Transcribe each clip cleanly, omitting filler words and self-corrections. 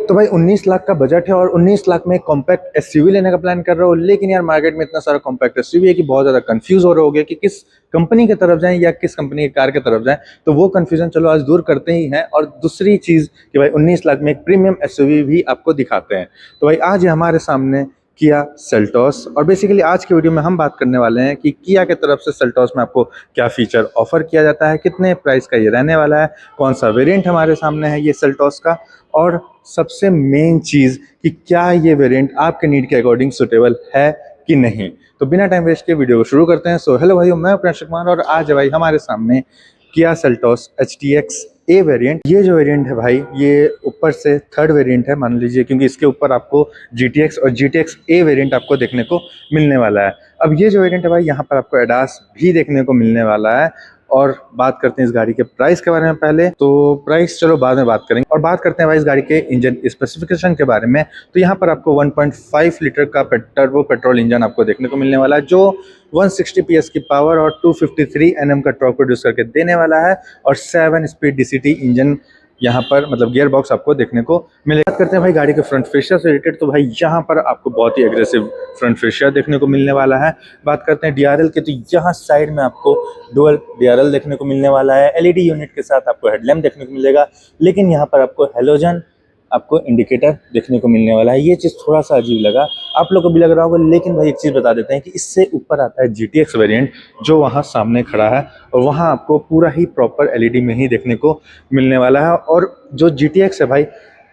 तो भाई 19 लाख का बजट है और 19 लाख में कॉम्पैक्ट एसयूवी लेने का प्लान कर रहे हो, लेकिन यार मार्केट में इतना सारा कॉम्पैक्ट एसयूवी है कि बहुत ज़्यादा कंफ्यूज हो रहे होगे कि किस कंपनी की तरफ जाएं या किस कंपनी की कार की तरफ जाएं। तो वो कंफ्यूजन चलो आज दूर करते ही हैं। और दूसरी चीज़ कि भाई 19 लाख में एक प्रीमियम एसयूवी भी आपको दिखाते हैं। तो भाई आज हमारे सामने किया सेल्टॉस, और बेसिकली आज की वीडियो में हम बात करने वाले हैं कि किया की तरफ से सेल्टॉस में आपको क्या फीचर ऑफर किया जाता है, कितने प्राइस का ये रहने वाला है, कौन सा वेरिएंट हमारे सामने है ये सेल्टॉस का, और सबसे मेन चीज़ कि क्या ये वेरिएंट आपके नीड के अकॉर्डिंग सुटेबल है कि नहीं। तो बिना टाइम वेस्ट के वीडियो को शुरू करते हैं। सो हेलो भाइयों, मैं प्रणश कुमार और आज है भाई हमारे सामने किया सेल्टॉस HTX ए वेरिएंट। ये जो वेरिएंट है भाई, ये ऊपर से थर्ड वेरिएंट है मान लीजिए, क्योंकि इसके ऊपर आपको GTX और GTX ए वेरिएंट आपको देखने को मिलने वाला है। अब ये जो वेरिएंट है भाई, यहाँ पर आपको एडास भी देखने को मिलने वाला है। और बात करते हैं इस गाड़ी के प्राइस के बारे में। पहले तो प्राइस चलो बाद में बात करेंगे, और बात करते हैं भाई इस गाड़ी के इंजन स्पेसिफिकेशन के बारे में। तो यहाँ पर आपको 1.5 लीटर का टर्बो पेट्रोल इंजन आपको देखने को मिलने वाला है, जो 160 PS की पावर और 253 Nm का टॉर्क प्रोड्यूस करके देने वाला है। और 7 स्पीड DCT इंजन यहाँ पर मतलब गियर बॉक्स आपको देखने को मिलेगा। बात करते हैं भाई गाड़ी के फ्रंट फेशियर से रिलेटेड, तो भाई यहाँ पर आपको बहुत ही एग्रेसिव फ्रंट फेशियर देखने को मिलने वाला है। बात करते हैं DRL के, तो यहाँ साइड में आपको डुअल DRL देखने को मिलने वाला है। LED यूनिट के साथ आपको हेडलैम्प देखने को मिलेगा, लेकिन यहाँ पर आपको हेलोजन आपको इंडिकेटर देखने को मिलने वाला है। ये चीज़ थोड़ा सा अजीब लगा, आप लोग को भी लग रहा होगा, लेकिन भाई एक चीज़ बता देते हैं कि इससे ऊपर आता है GTX वेरिएंट, जो वहाँ सामने खड़ा है, और वहाँ आपको पूरा ही प्रॉपर LED में ही देखने को मिलने वाला है। और जो GTX है भाई,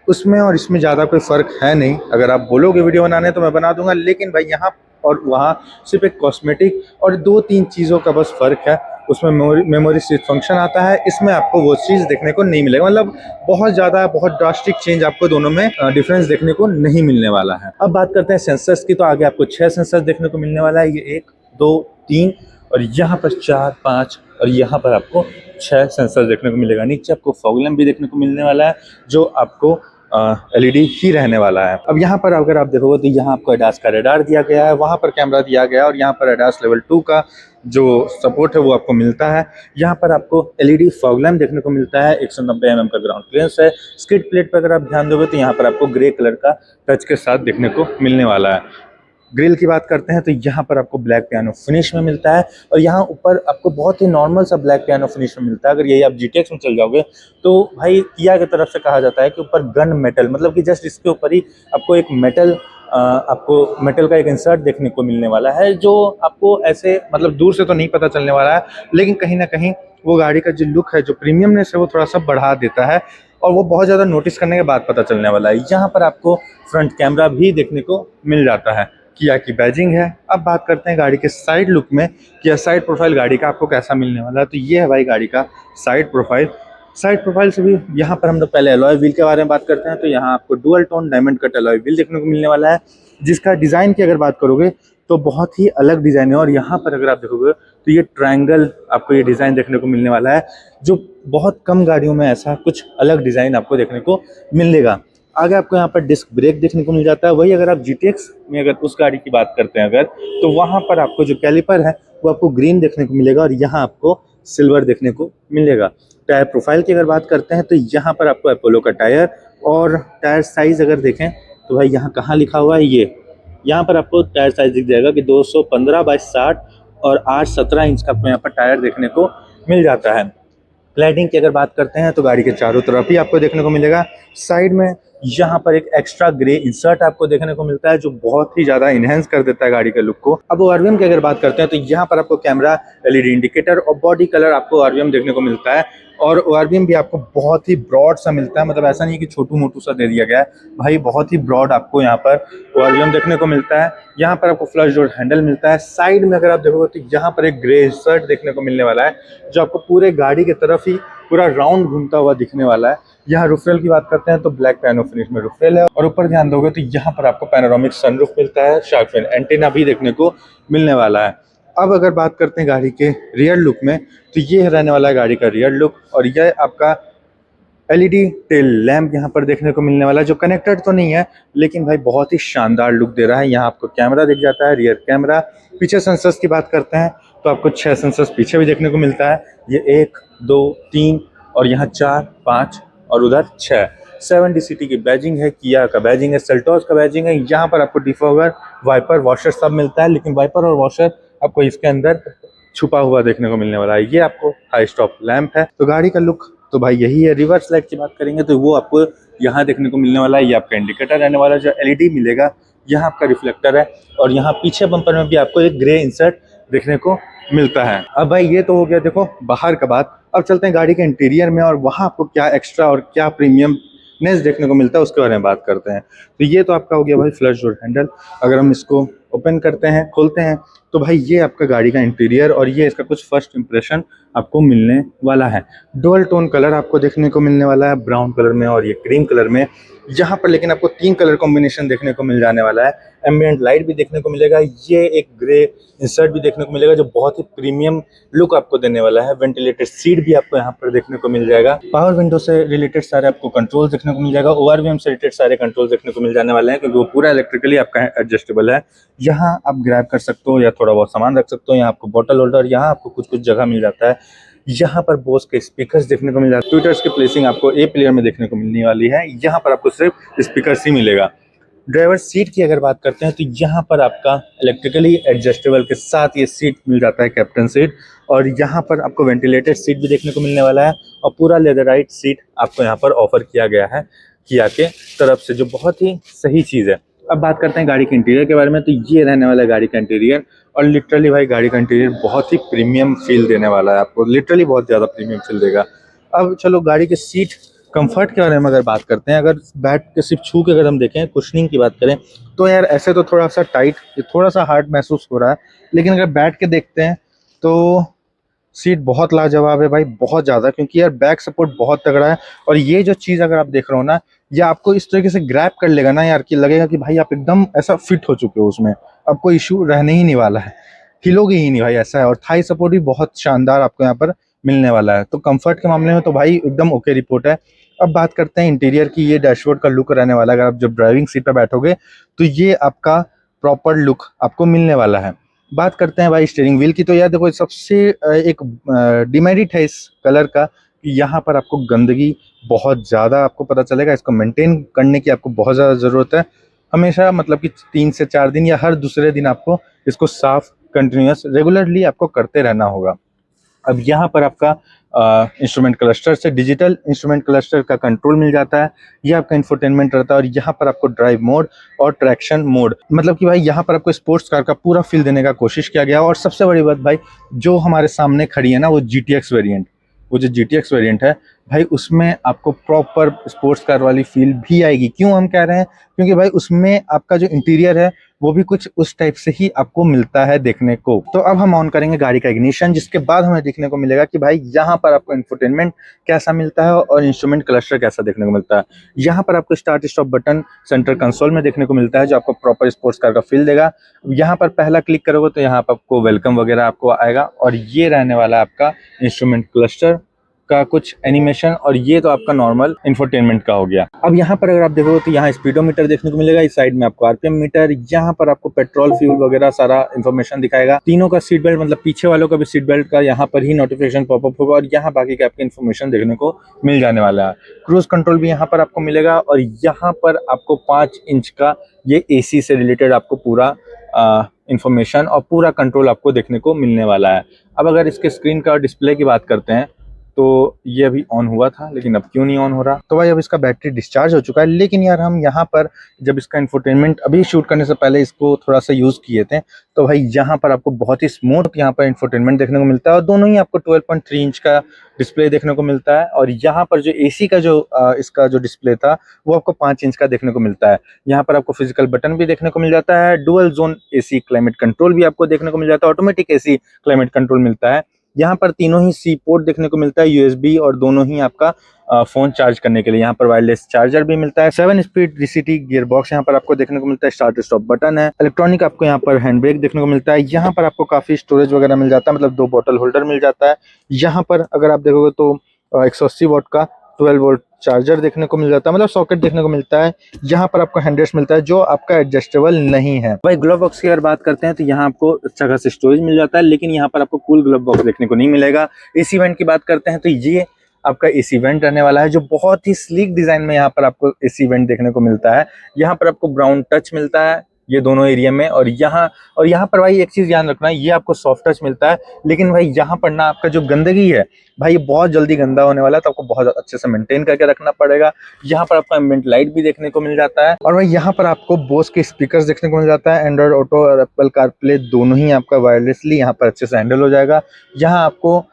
उसमें और इसमें ज़्यादा कोई फ़र्क है नहीं। अगर आप बोलोगे वीडियो बनाने तो मैं बना दूंगा, लेकिन भाई यहाँ और वहाँ सिर्फ एक कॉस्मेटिक और 2-3 चीज़ों का बस फ़र्क है। उसमें मेमोरी स्विच फंक्शन आता है, इसमें आपको वो चीज़ देखने को नहीं मिलेगा। मतलब बहुत ज़्यादा बहुत ड्रास्टिक चेंज आपको दोनों में डिफरेंस देखने को नहीं मिलने वाला है। अब बात करते हैं सेंसर्स की, तो आगे आपको 6 सेंसर्स देखने को मिलने वाला है। ये 1, 2, 3 और यहाँ पर 4, 5 और यहाँ पर आपको 6 सेंसर देखने को मिलेगा। नीचे आपको फॉग लैंप भी देखने को मिलने वाला है, जो आपको LED ही रहने वाला है। अब यहाँ पर अगर आप देखोगे तो यहाँ आपको एडास का रेडार दिया गया है, वहाँ पर कैमरा दिया गया है, और यहाँ पर एडास लेवल 2 का जो सपोर्ट है वो आपको मिलता है। यहाँ पर आपको LED फॉग लैंप देखने को मिलता है। 190 mm का ग्राउंड क्लियरेंस है। स्किड प्लेट पर अगर आप ध्यान दोगे तो यहाँ पर आपको ग्रे कलर का टच के साथ देखने को मिलने वाला है। ग्रिल की बात करते हैं तो यहाँ पर आपको ब्लैक पियानो फिनिश में मिलता है, और यहाँ ऊपर आपको बहुत ही नॉर्मल सा ब्लैक पियानो फिनिश में मिलता है। अगर यही आप GTX में चल जाओगे तो भाई किया की तरफ से कहा जाता है कि ऊपर गन मेटल, मतलब कि जस्ट इसके ऊपर ही आपको एक आपको मेटल का एक इंसर्ट देखने को मिलने वाला है, जो आपको ऐसे मतलब दूर से तो नहीं पता चलने वाला है, लेकिन कहीं ना कहीं वो गाड़ी का जो लुक है, जो प्रीमियमनेस है, वो थोड़ा सा बढ़ा देता है, और वो बहुत ज़्यादा नोटिस करने के बाद पता चलने वाला है। यहाँ पर आपको फ्रंट कैमरा भी देखने को मिल जाता है। किया की बैजिंग है। अब बात करते हैं गाड़ी के साइड लुक में, किया साइड प्रोफाइल गाड़ी का आपको कैसा मिलने वाला है। तो ये है भाई गाड़ी का साइड प्रोफाइल। साइड प्रोफाइल से भी यहाँ पर हम लोग पहले एलॉय व्हील के बारे में बात करते हैं, तो यहाँ आपको dual tone diamond cut alloy wheel देखने को मिलने वाला है, जिसका डिज़ाइन की अगर बात करोगे तो बहुत ही अलग डिज़ाइन है। और यहाँ पर अगर आप देखोगे तो ये ट्रायंगल आपको ये डिज़ाइन देखने को मिलने वाला है, जो बहुत कम गाड़ियों में ऐसा कुछ अलग डिज़ाइन आपको देखने को मिलेगा। आगे आपको यहाँ पर डिस्क ब्रेक देखने को मिल जाता है। वही अगर आप GTX में अगर उस गाड़ी की बात करते हैं अगर, तो वहाँ पर आपको जो कैलिपर है वो आपको ग्रीन देखने को मिलेगा, और यहाँ आपको सिल्वर देखने को मिलेगा। टायर प्रोफाइल की अगर बात करते हैं तो यहाँ पर आपको अपोलो का टायर, और टायर साइज़ अगर देखें तो भाई यहाँ कहाँ लिखा हुआ है, ये यहाँ पर आपको टायर साइज़ दिख जाएगा कि 215/60 और 8/17 इंच का आपको यहाँ पर टायर देखने को मिल जाता है। क्लैडिंग की अगर बात करते हैं तो गाड़ी के चारों तरफ ही आपको देखने को मिलेगा। साइड में यहाँ पर एक एक्स्ट्रा ग्रे इंसर्ट आपको देखने को मिलता है, जो बहुत ही ज़्यादा इनहेंस कर देता है गाड़ी के लुक को। अब ORVM की अगर बात करते हैं तो यहाँ पर आपको कैमरा, LED इंडिकेटर और बॉडी कलर आपको ORVM देखने को मिलता है। और ORVM भी आपको बहुत ही ब्रॉड सा मिलता है, मतलब ऐसा नहीं कि छोटू मोटू सा दे दिया गया है भाई, बहुत ही ब्रॉड आपको यहाँ पर ORVM देखने को मिलता है। यहाँ पर आपको फ्लश डोर हैंडल मिलता है। साइड में अगर आप देखोगे तो यहाँ पर एक ग्रे इंसर्ट देखने को मिलने वाला है, जो आपको पूरे गाड़ी की तरफ ही पूरा राउंड घूमता हुआ दिखने वाला है। यहाँ रूफरेल की बात करते हैं तो ब्लैक पियानो फिनिश में रूफरेल है, और ऊपर ध्यान दोगे तो यहाँ पर आपको पैनोरामिक सनरूफ मिलता है। शार्क फिन एंटीना भी देखने को मिलने वाला है। अब अगर बात करते हैं गाड़ी के रियर लुक में, तो ये रहने वाला है गाड़ी का रियर लुक, और यह आपका LED टेल लैंप यहाँ पर देखने को मिलने वाला है, जो कनेक्टेड तो नहीं है, लेकिन भाई बहुत ही शानदार लुक दे रहा है। यहाँ आपको कैमरा दिख जाता है, रियर कैमरा। पीछे सेंसर्स की बात करते हैं तो आपको 6 सेंसर्स पीछे भी देखने को मिलता है। ये 1, 2, 3 और यहाँ 4, 5 और उधर 6। 7 DCT की बैजिंग है, किया का बैजिंग है, सेल्टोस का बैजिंग है। यहाँ पर आपको डिफॉगर, वाइपर, वॉशर सब मिलता है, लेकिन वाइपर और वॉशर आपको इसके अंदर छुपा हुआ देखने को मिलने वाला है। ये आपको हाई स्टॉप लैंप है। तो गाड़ी का लुक तो भाई यही है। रिवर्स लाइट की बात करेंगे तो वो आपको यहाँ देखने को मिलने वाला है। ये आपका इंडिकेटर रहने वाला है, जो LED मिलेगा, यहाँ आपका रिफ्लेक्टर है, और यहाँ पीछे बम्पर में भी आपको एक ग्रे इंसर्ट देखने को मिलता है। अब भाई ये तो हो गया देखो बाहर का बात। अब चलते हैं गाड़ी के इंटीरियर में, और वहाँ आपको क्या एक्स्ट्रा और क्या प्रीमियमनेस देखने को मिलता है उसके बारे में बात करते हैं। तो ये तो आपका हो गया भाई फ्लश डोर हैंडल। अगर हम इसको ओपन करते हैं, खोलते हैं, तो भाई ये आपका गाड़ी का इंटीरियर, और ये इसका कुछ फर्स्ट इंप्रेशन आपको मिलने वाला है। डुअल टोन कलर आपको देखने को मिलने वाला है, ब्राउन कलर में और ये क्रीम कलर में। यहाँ पर लेकिन आपको 3 कलर कॉम्बिनेशन देखने को मिल जाने वाला है। एम्बिएंट लाइट भी देखने को मिलेगा, ये एक ग्रे इंसर्ट भी देखने को मिलेगा, जो बहुत ही प्रीमियम लुक आपको देने वाला है। वेंटिलेटेड सीट भी आपको यहाँ पर देखने को मिल जाएगा। पावर विंडो से रिलेटेड सारे आपको कंट्रोल देखने को मिल जाएगा। ORVM से रिलेटेड सारे कंट्रोल देखने को मिल जाने वाले हैं, क्योंकि वो पूरा इलेक्ट्रिकली आपका एडजस्टेबल है। यहाँ आप ग्रैब कर सकते हो या थोड़ा बहुत सामान रख सकते हो। यहाँ आपको बॉटल होल्डर, यहाँ आपको कुछ कुछ जगह मिल जाता है। यहाँ पर बोस के स्पीकर्स देखने को मिल जाते हैं। ट्विटर्स की प्लेसिंग आपको A प्लेयर में देखने को मिलने वाली है। यहाँ पर आपको सिर्फ स्पीकर्स ही मिलेगा। ड्राइवर सीट की अगर बात करते हैं तो यहाँ पर आपका इलेक्ट्रिकली एडजस्टेबल के साथ ये सीट मिल जाता है, कैप्टन सीट। और यहाँ पर आपको वेंटिलेटेड सीट भी देखने को मिलने वाला है, और पूरा लेदराइट सीट आपको यहाँ पर ऑफर किया गया है किया के तरफ से, जो बहुत ही सही चीज़ है। अब बात करते हैं गाड़ी के इंटीरियर के बारे में। तो ये रहने वाला है गाड़ी का इंटीरियर, और लिटरली भाई गाड़ी का इंटीरियर बहुत ही प्रीमियम फील देने वाला है आपको, लिटरली बहुत ज़्यादा प्रीमियम फील देगा। अब चलो गाड़ी के सीट कंफर्ट के बारे में अगर बात करते हैं, अगर बैठ के सिर्फ छू के अगर हम देखें, कुशनिंग की बात करें, तो यार ऐसे तो थोड़ा सा टाइट, थोड़ा सा हार्ड महसूस हो रहा है। लेकिन अगर बैठ के देखते हैं तो सीट बहुत लाजवाब है भाई, बहुत ज़्यादा, क्योंकि यार बैक सपोर्ट बहुत तगड़ा है। और ये जो चीज़ अगर आप देख रहे हो ना, ये आपको इस तरीके से ग्रैब कर लेगा ना यार, कि लगेगा कि भाई आप एकदम ऐसा फिट हो चुके हो उसमें, अब कोई इशू रहने ही नहीं वाला है, हिलोगे ही नहीं भाई, ऐसा है। और थाई सपोर्ट भी बहुत शानदार आपको यहाँ पर मिलने वाला है। तो कंफर्ट के मामले में तो भाई एकदम ओके रिपोर्ट है। अब बात करते हैं इंटीरियर की। ये डैशबोर्ड का लुक रहने वाला है। अगर आप जब ड्राइविंग सीट पर बैठोगे तो ये आपका प्रॉपर लुक आपको मिलने वाला है। बात करते हैं भाई स्टीयरिंग व्हील की। तो यार देखो, सबसे एक डिमेरिट है इस कलर का कि यहाँ पर आपको गंदगी बहुत ज़्यादा आपको पता चलेगा। इसको मेंटेन करने की आपको बहुत ज़्यादा ज़रूरत है हमेशा, मतलब कि 3 से 4 दिन या हर दूसरे दिन आपको इसको साफ कंटिन्यूस रेगुलरली आपको करते रहना होगा। अब यहाँ पर आपका इंस्ट्रूमेंट क्लस्टर से डिजिटल इंस्ट्रूमेंट क्लस्टर का कंट्रोल मिल जाता है। ये आपका इंफोटेनमेंट रहता है, और यहाँ पर आपको ड्राइव मोड और ट्रैक्शन मोड, मतलब कि भाई यहाँ पर आपको स्पोर्ट्स कार का पूरा फील देने का कोशिश किया गया। और सबसे बड़ी बात भाई, जो हमारे सामने खड़ी है ना वो GTX वेरिएंट, वो जो GTX वेरिएंट है भाई, उसमें आपको प्रॉपर स्पोर्ट्स कार वाली फील भी आएगी। क्यों हम कह रहे हैं? क्योंकि भाई उसमें आपका जो इंटीरियर है वो भी कुछ उस टाइप से ही आपको मिलता है देखने को। तो अब हम ऑन करेंगे गाड़ी का इग्निशन, जिसके बाद हमें देखने को मिलेगा कि भाई यहाँ पर आपको इंफोटेनमेंट कैसा मिलता है और इंस्ट्रूमेंट क्लस्टर कैसा देखने को मिलता है। यहाँ पर आपको start stop button centre console में देखने को मिलता है, जो आपको प्रॉपर स्पोर्ट्स कार का फील देगा। यहाँ पर पहला क्लिक करोगे तो यहाँ पर आपको वेलकम वगैरह आपको आएगा, और ये रहने वाला है आपका इंस्ट्रूमेंट क्लस्टर का कुछ एनिमेशन, और ये तो आपका नॉर्मल इंफोटेनमेंट का हो गया। अब यहाँ पर अगर आप देखोगे तो यहाँ स्पीडोमीटर देखने को मिलेगा, इस साइड में आपको RPM मीटर, यहाँ पर आपको पेट्रोल फ्यूल वगैरह सारा इन्फॉर्मेशन दिखाएगा। तीनों का सीट बेल्ट, मतलब पीछे वालों का भी सीट बेल्ट का यहाँ पर ही नोटिफिकेशन पॉपअप होगा, और यहाँ बाकी के आपके इन्फॉर्मेशन देखने को मिल जाने वाला है। क्रूज कंट्रोल भी यहाँ पर आपको मिलेगा, और यहाँ पर आपको 5 इंच का ये AC से रिलेटेड आपको पूरा इंफॉर्मेशन और पूरा कंट्रोल आपको देखने को मिलने वाला है। अब अगर इसके स्क्रीन का डिस्प्ले की बात करते हैं तो ये अभी ऑन हुआ था, लेकिन अब क्यों नहीं ऑन हो रहा? तो भाई अब इसका बैटरी डिस्चार्ज हो चुका है। लेकिन यार हम यहाँ पर जब इसका इंफोटेनमेंट अभी शूट करने से पहले इसको थोड़ा सा यूज़ किए थे, तो भाई यहाँ पर आपको बहुत ही स्मूथ यहाँ पर इंफोटेनमेंट देखने को मिलता है, और दोनों ही आपको 12.3 इंच का डिस्प्ले देखने को मिलता है। और यहाँ पर जो AC का जो इसका जो डिस्प्ले था वो आपको 5 इंच का देखने को मिलता है। यहाँ पर आपको फिजिकल बटन भी देखने को मिल जाता है, dual zone AC climate control भी आपको देखने को मिल जाता है, ऑटोमेटिक AC क्लाइमेट कंट्रोल मिलता है। यहाँ पर तीनों ही C पोर्ट देखने को मिलता है, USB, और दोनों ही आपका फ़ोन चार्ज करने के लिए यहाँ पर वायरलेस चार्जर भी मिलता है। 7 स्पीड DCT गियर बॉक्स यहाँ पर आपको देखने को मिलता है, स्टार्ट स्टॉप बटन है, इलेक्ट्रॉनिक आपको यहाँ पर हैंड ब्रेक देखने को मिलता है। यहाँ पर आपको काफ़ी स्टोरेज वगैरह मिल जाता है, मतलब 2 बॉटल होल्डर मिल जाता है। यहाँ पर अगर आप देखोगे तो 180 वॉट का 12 वोल्ट चार्जर देखने को मिल जाता है, मतलब सॉकेट देखने को मिलता है। यहाँ पर आपको हैंड रेस्ट मिलता है, जो आपका एडजस्टेबल नहीं है। भाई ग्लव बॉक्स की अगर बात करते हैं तो यहाँ आपको अच्छा खासा स्टोरेज मिल जाता है, लेकिन यहाँ पर आपको कूल ग्लव बॉक्स देखने को नहीं मिलेगा। AC वेंट की बात करते हैं तो ये आपका एसी वेंट रहने वाला है, जो बहुत ही स्लीक डिजाइन में यहाँ पर आपको एसी वेंट देखने को मिलता है। यहाँ पर आपको ब्राउन टच मिलता है ये दोनों एरिया में, और यहाँ पर भाई एक चीज ध्यान रखना, ये आपको सॉफ्ट टच मिलता है, लेकिन भाई यहाँ पर ना आपका जो गंदगी है भाई ये बहुत जल्दी गंदा होने वाला है, तो आपको बहुत अच्छे से मेंटेन करके रखना पड़ेगा। यहाँ पर आपको एम्बिएंट लाइट भी देखने को मिल जाता है, और भाई यहाँ पर आपको बोस के स्पीकर्स देखने को मिल जाता है। एंड्रॉइड ऑटो और एप्पल कारप्ले दोनों ही आपका वायरलेसली यहाँ पर अच्छे से हैंडल हो जाएगा। यहाँ आपको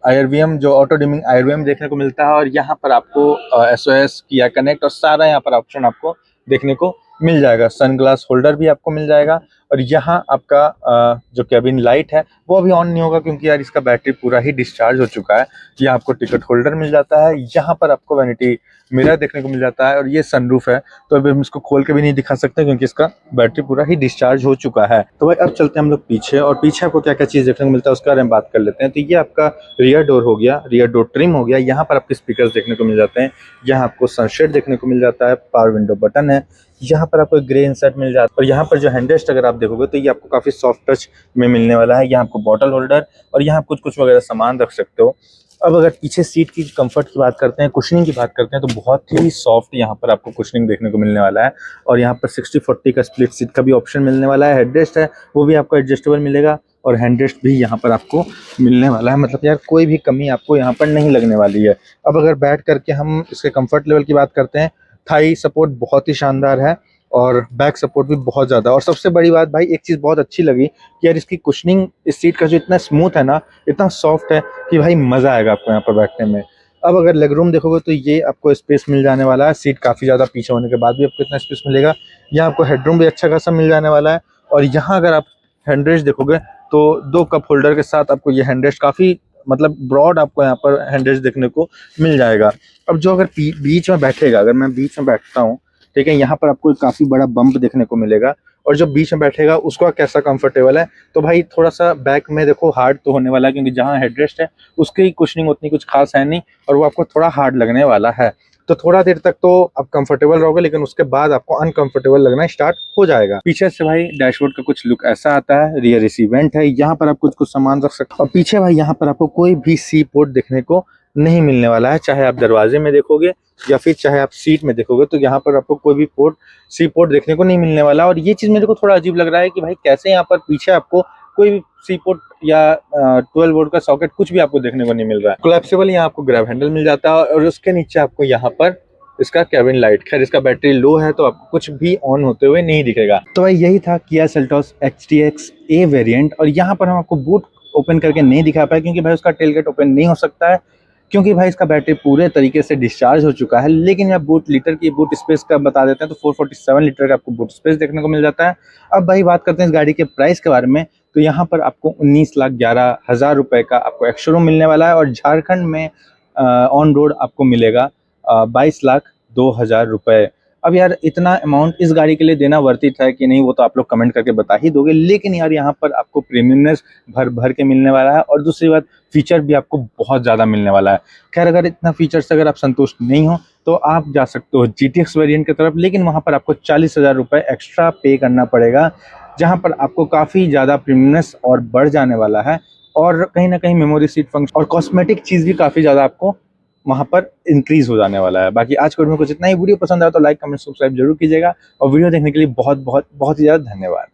IRVM जो ऑटो डिमिंग IRVM देखने को मिलता है, और यहाँ पर आपको SOS किया कनेक्ट और सारा यहाँ पर ऑप्शन आपको देखने को मिल जाएगा। सनग्लास होल्डर भी आपको मिल जाएगा, और यहाँ आपका जो कैबिन लाइट है वो अभी ऑन नहीं होगा क्योंकि यार इसका बैटरी पूरा ही डिस्चार्ज हो चुका है। यहाँ आपको टिकट होल्डर मिल जाता है, यहाँ पर आपको वैनिटी मिरर देखने को मिल जाता है, और ये सनरूफ है तो अभी हम इसको खोल के भी नहीं दिखा सकते क्योंकि इसका बैटरी पूरा ही डिस्चार्ज हो चुका है। तो भाई अब चलते हैं हम लोग पीछे, और पीछे आपको क्या क्या चीज़ देखने को मिलता है उसके बारे में बात कर लेते हैं। तो ये आपका रियर डोर हो गया, रियर डोर ट्रिम हो गया। यहाँ पर आपके स्पीकर देखने को मिल जाते हैं, यहाँ आपको सनशेड देखने को मिल जाता है, पावर विंडो बटन है, यहाँ पर आपको ग्रे इंसर्ट मिल जाता है, और यहाँ पर जो हैंडरेस्ट अगर आप देखोगे तो ये आपको काफी सॉफ्ट टच में मिलने वाला है। यहाँ आपको बॉटल होल्डर और यहाँ कुछ वगैरह सामान रख सकते हो। अब अगर पीछे सीट की कंफर्ट की बात करते हैं, कुशनिंग की बात करते हैं, तो बहुत ही सॉफ्ट यहाँ पर आपको कुशनिंग देखने को मिलने वाला है, और यहाँ पर 60-40 का स्प्लिट सीट का भी ऑप्शन मिलने वाला है। हेडरेस्ट है वो भी आपको एडजस्टेबल मिलेगा, और हैंडरेस्ट भी यहाँ पर आपको मिलने वाला है, मतलब यार कोई भी कमी आपको यहाँ पर नहीं लगने वाली है। अब अगर बैठ करके हम इसके कंफर्ट लेवल की बात करते हैं, थाई सपोर्ट बहुत ही शानदार है, और बैक सपोर्ट भी बहुत ज़्यादा। और सबसे बड़ी बात भाई एक चीज़ बहुत अच्छी लगी कि यार इसकी कुशनिंग इस सीट का जो इतना स्मूथ है ना, इतना सॉफ्ट है कि भाई मज़ा आएगा आपको यहाँ पर बैठने में। अब अगर लेग रूम देखोगे तो ये आपको स्पेस मिल जाने वाला है, सीट काफ़ी ज़्यादा पीछे होने के बाद भी आपको इतना स्पेस मिलेगा। यहाँ आपको हेडरूम भी अच्छा खासा मिल जाने वाला है, और यहाँ अगर आप हैंडरेस्ट देखोगे तो 2 कप होल्डर के साथ आपको ये हैंडरेस्ट काफ़ी मतलब ब्रॉड आपको यहाँ पर हैंडरेस्ट देखने को मिल जाएगा। अब जो अगर बीच में बैठेगा, अगर मैं बीच में बैठता हूँ ठीक है, यहाँ पर आपको काफी बड़ा बम्प देखने को मिलेगा, और जो बीच में बैठेगा उसका कैसा कंफर्टेबल है, तो भाई थोड़ा सा बैक में देखो हार्ड तो होने वाला है क्योंकि जहाँ हेडरेस्ट है उसकी कुशनिंग उतनी कुछ खास है नहीं, और वो आपको थोड़ा हार्ड लगने वाला है। तो थोड़ा देर तक तो आप कंफर्टेबल रहोगे, लेकिन उसके बाद आपको अनकंफर्टेबल लगना स्टार्ट हो जाएगा। पीछे से भाई डैशबोर्ड का कुछ लुक ऐसा आता है, रियर एसी वेंट है, यहाँ पर आप कुछ सामान रख सकते हो, और पीछे भाई यहाँ पर आपको कोई भी सी पोर्ट देखने को नहीं मिलने वाला है, चाहे आप दरवाजे में देखोगे या फिर चाहे आप सीट में देखोगे, तो यहाँ पर आपको कोई भी सी पोर्ट देखने को नहीं मिलने वाला। और ये चीज़ मेरे को थोड़ा अजीब लग रहा है कि भाई कैसे यहाँ पर पीछे आपको कोई भी सी पोर्ट या 12 वोल्ट का सॉकेट कुछ भी आपको देखने को नहीं मिल रहा है। कोलैप्सिबल यहाँ आपको ग्रैब हैंडल मिल जाता है, और उसके नीचे आपको यहाँ पर इसका कैबिन लाइट, खैर इसका बैटरी लो है तो आपको कुछ भी ऑन होते हुए नहीं दिखेगा। तो भाई यही था Kia Seltos XTX A variant, और यहाँ पर हम आपको बूट ओपन करके नहीं दिखा पाए क्योंकि भाई उसका टेलगेट ओपन नहीं हो सकता है, क्योंकि भाई इसका बैटरी पूरे तरीके से डिस्चार्ज हो चुका है। लेकिन मैं बूट स्पेस का बता देते हैं, तो 447 लीटर का आपको बूट स्पेस देखने को मिल जाता है। अब भाई बात करते हैं इस गाड़ी के प्राइस के बारे में, तो यहाँ पर आपको 19,11,000 रुपए का आपको एक्स-शोरूम मिलने वाला है, और झारखंड में ऑन रोड आपको मिलेगा 22,02,000 रुपए। अब यार इतना अमाउंट इस गाड़ी के लिए देना वर्थ इट है कि नहीं, वो तो आप लोग कमेंट करके बता ही दोगे, लेकिन यार यहाँ पर आपको प्रीमियमनेस भर भर के मिलने वाला है, और दूसरी बात फीचर भी आपको बहुत ज़्यादा मिलने वाला है। खैर अगर इतना फीचर से अगर आप संतुष्ट नहीं हो तो आप जा सकते हो GTX वेरिएंट की तरफ, लेकिन वहाँ पर आपको 40,000 रुपये एक्स्ट्रा पे करना पड़ेगा, जहाँ पर आपको काफ़ी ज़्यादा प्रीमियमनेस और बढ़ जाने वाला है, और कहीं ना कहीं मेमोरी सीट फंक्शन और कॉस्मेटिक चीज़ भी काफ़ी ज़्यादा आपको वहाँ पर इंक्रीज हो जाने वाला है। बाकी आज के वीडियो में कुछ इतना ही। वीडियो पसंद आया तो लाइक कमेंट सब्सक्राइब जरूर कीजिएगा, और वीडियो देखने के लिए बहुत बहुत बहुत ही ज़्यादा धन्यवाद।